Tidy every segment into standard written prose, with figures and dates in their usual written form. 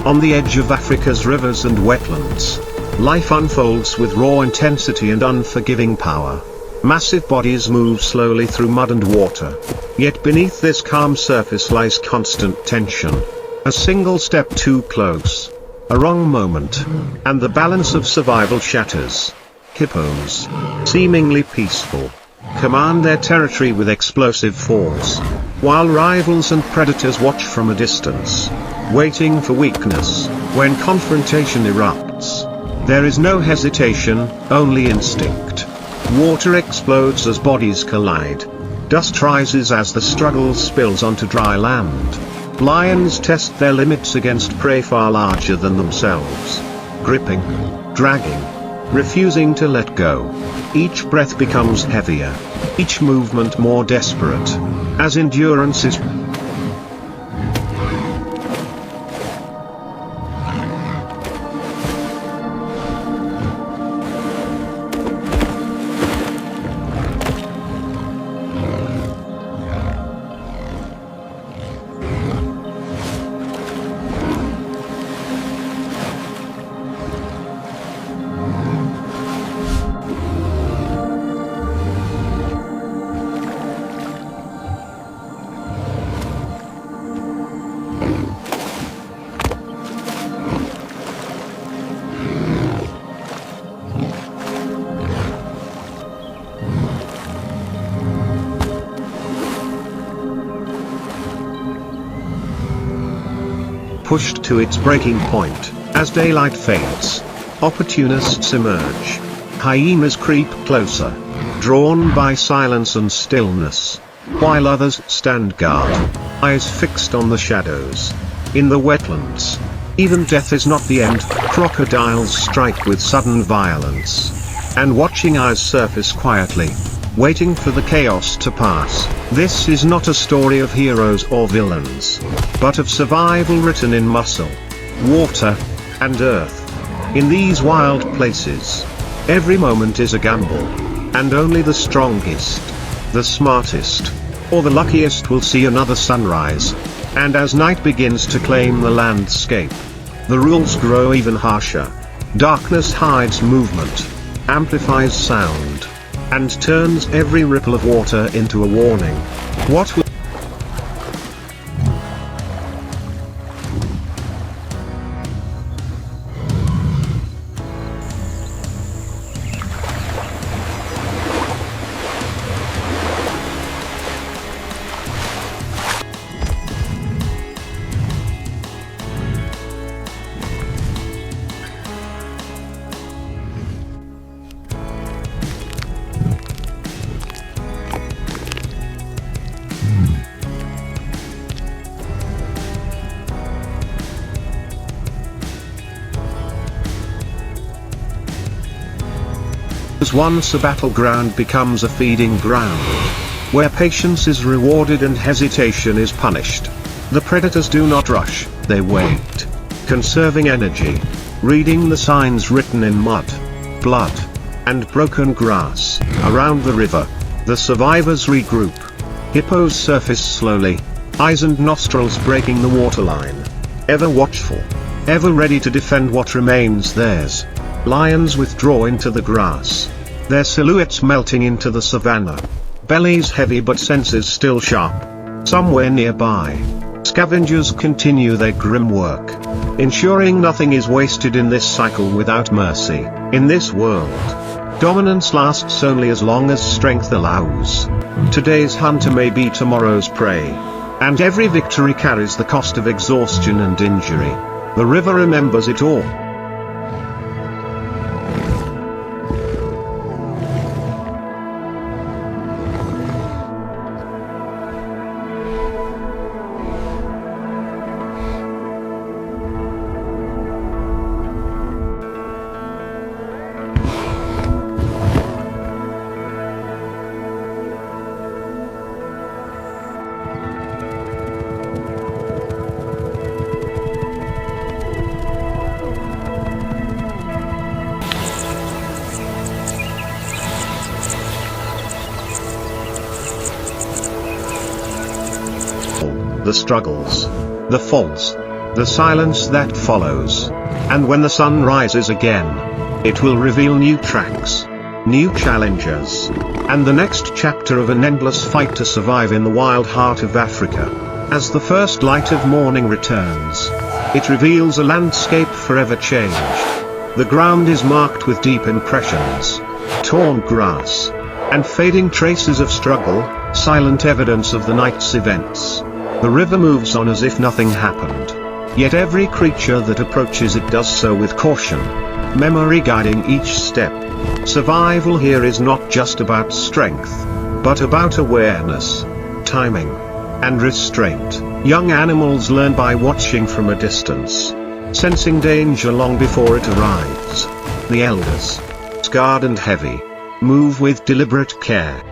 On the edge of Africa's rivers and wetlands, life unfolds with raw intensity and unforgiving power. Massive bodies move slowly through mud and water. Yet beneath this calm surface lies constant tension. A single step too close, a wrong moment, and the balance of survival shatters. Hippos, seemingly peaceful, command their territory with explosive force, while rivals and predators watch from a distance, waiting for weakness. When confrontation erupts, there is no hesitation, only instinct. Water explodes as bodies collide. Dust rises as the struggle spills onto dry land. Lions test their limits against prey far larger than themselves. Gripping, dragging, refusing to let go. Each breath becomes heavier, each movement more desperate, as endurance is pushed to its breaking point. As daylight fades, opportunists emerge. Hyenas creep closer, drawn by silence and stillness, while others stand guard. eyes fixed on the shadows. In the wetlands, even death is not the end. Crocodiles strike with sudden violence. And watching eyes surface quietly, waiting for the chaos to pass. This is not a story of heroes or villains, but of survival written in muscle, water, and earth. In these wild places, every moment is a gamble, and only the strongest, the smartest, or the luckiest will see another sunrise. And as night begins to claim the landscape, the rules grow even harsher. Darkness hides movement, amplifies sound, and turns every ripple of water into a warning. What will once a battleground becomes a feeding ground, where patience is rewarded and hesitation is punished. The predators do not rush, they wait, conserving energy, reading the signs written in mud, blood, and broken grass. Around the river, the survivors regroup. Hippos surface slowly, eyes and nostrils breaking the waterline. Ever watchful, ever ready to defend what remains theirs. Lions withdraw into the grass, their silhouettes melting into the savannah. Bellies heavy but senses still sharp. Somewhere nearby, scavengers continue their grim work, ensuring nothing is wasted in this cycle without mercy. In this world, dominance lasts only as long as strength allows. Today's hunter may be tomorrow's prey, and every victory carries the cost of exhaustion and injury. The river remembers it all. The struggles, the falls, the silence that follows. And when the sun rises again, it will reveal new tracks, new challenges, and the next chapter of an endless fight to survive in the wild heart of Africa. As the first light of morning returns, it reveals a landscape forever changed. The ground is marked with deep impressions, torn grass, and fading traces of struggle, silent evidence of the night's events. The river moves on as if nothing happened. Yet every creature that approaches it does so with caution, memory guiding each step. Survival here is not just about strength, but about awareness, timing, and restraint. Young animals learn by watching from a distance, sensing danger long before it arrives. The elders, scarred and heavy, move with deliberate care.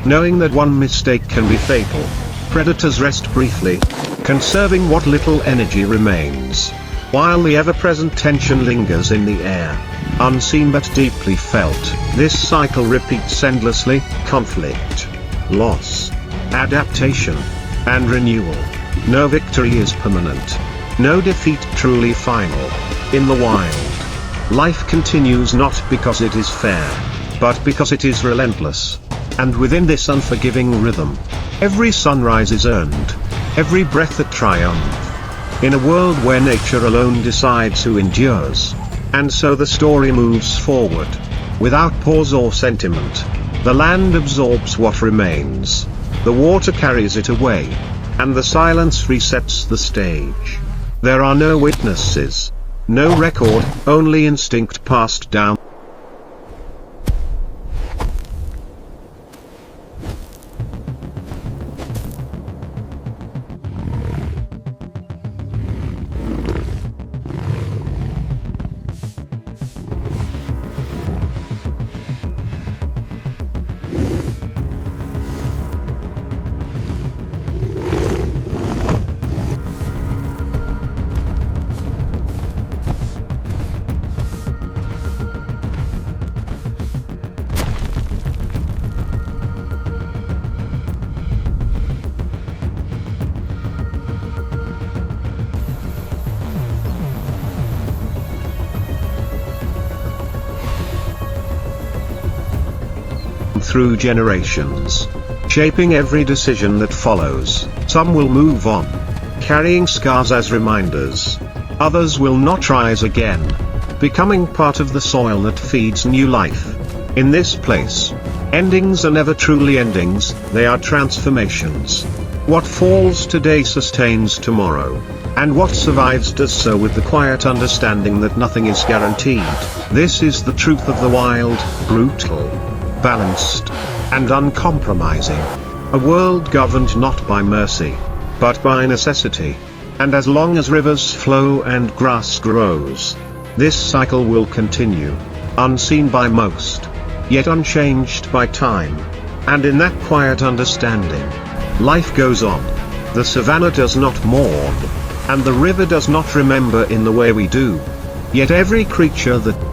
Knowing that one mistake can be fatal, predators rest briefly, conserving what little energy remains, while the ever-present tension lingers in the air, unseen but deeply felt. This cycle repeats endlessly: conflict, loss, adaptation, and renewal. No victory is permanent, no defeat truly final. In the wild, life continues not because it is fair, but because it is relentless. And within this unforgiving rhythm, every sunrise is earned, every breath a triumph. In a world where nature alone decides who endures, and so the story moves forward, without pause or sentiment. The land absorbs what remains, the water carries it away, and the silence resets the stage. There are no witnesses, no record, only instinct passed down. Through generations, shaping every decision that follows. Some will move on, carrying scars as reminders. Others will not rise again, becoming part of the soil that feeds new life. In this place, endings are never truly endings, they are transformations. What falls today sustains tomorrow, and what survives does so with the quiet understanding that nothing is guaranteed. This is the truth of the wild, brutal, balanced, and uncompromising. A world governed not by mercy, but by necessity. And as long as rivers flow and grass grows, this cycle will continue, unseen by most, yet unchanged by time. And in that quiet understanding, life goes on. The savannah does not mourn, and the river does not remember in the way we do. Yet every creature that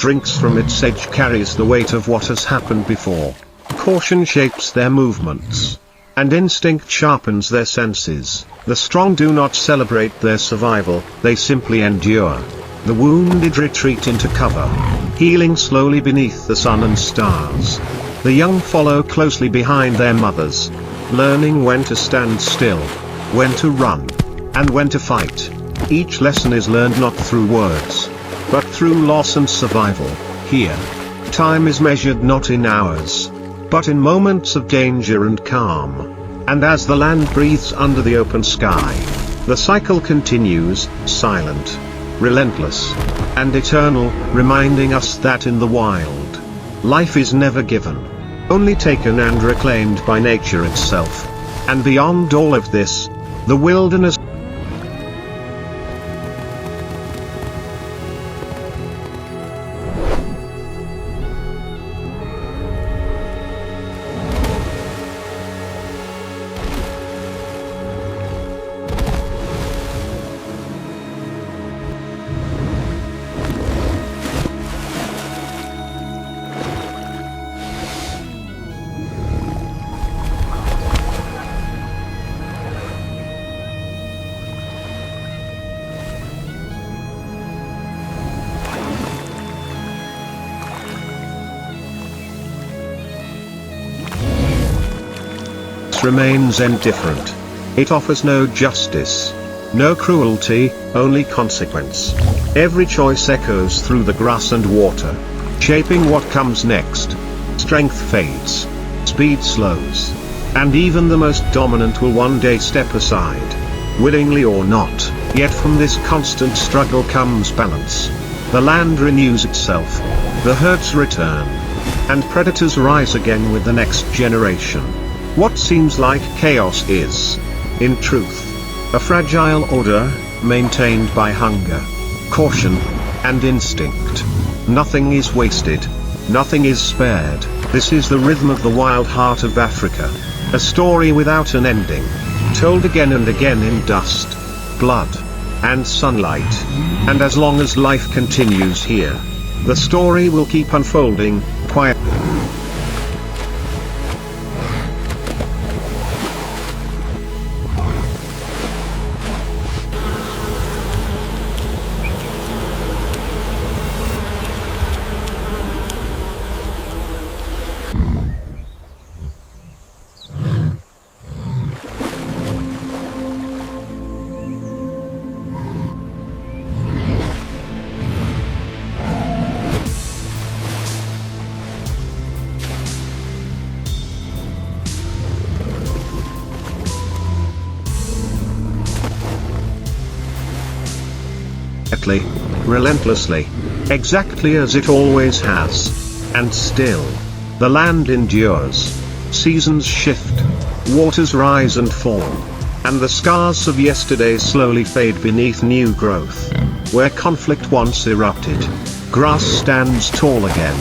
drinks from its edge carries the weight of what has happened before. Caution shapes their movements, and instinct sharpens their senses. The strong do not celebrate their survival, they simply endure. The wounded retreat into cover, healing slowly beneath the sun and stars. The young follow closely behind their mothers, learning when to stand still, when to run, and when to fight. Each lesson is learned not through words, but through loss and survival. Here, time is measured not in hours, but in moments of danger and calm. And as the land breathes under the open sky, the cycle continues, silent, relentless, and eternal, reminding us that in the wild, life is never given, only taken and reclaimed by nature itself. And beyond all of this, the wilderness remains indifferent. It offers no justice, no cruelty, only consequence. Every choice echoes through the grass and water, shaping what comes next. Strength fades, speed slows, and even the most dominant will one day step aside. willingly or not, yet from this constant struggle comes balance. The land renews itself, the herds return, and predators rise again with the next generation. What seems like chaos is, in truth, a fragile order, maintained by hunger, caution, and instinct. Nothing is wasted, nothing is spared. This is the rhythm of the wild heart of Africa, a story without an ending, told again and again in dust, blood, and sunlight. And as long as life continues here, the story will keep unfolding, quiet. Relentlessly, exactly as it always has. And still, the land endures. Seasons shift, waters rise and fall, and the scars of yesterday slowly fade beneath new growth. Where conflict once erupted, grass stands tall again,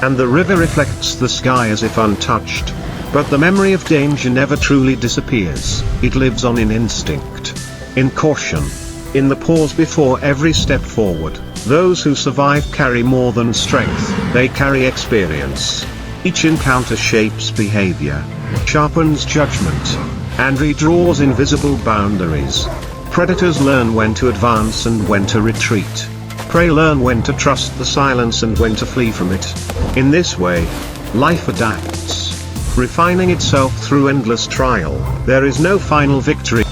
and the river reflects the sky as if untouched. But the memory of danger never truly disappears. It lives on in instinct, in caution, in the pause before every step forward. Those who survive carry more than strength, they carry experience. Each encounter shapes behavior, sharpens judgment, and redraws invisible boundaries. Predators learn when to advance and when to retreat. Prey learn when to trust the silence and when to flee from it. In this way, life adapts, refining itself through endless trial. There is no final victory.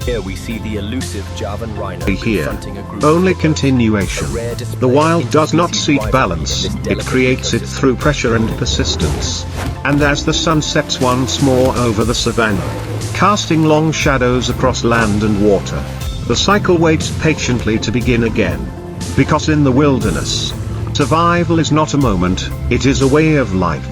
Here we see the elusive Javan rhino Here, confronting a group only of continuation. a rare display The wild of does not interspecies seek rivalry balance, in this it delicate creates it ecosystem. through pressure and persistence. And as the sun sets once more over the savannah, casting long shadows across land and water, the cycle waits patiently to begin again. Because in the wilderness, survival is not a moment, it is a way of life.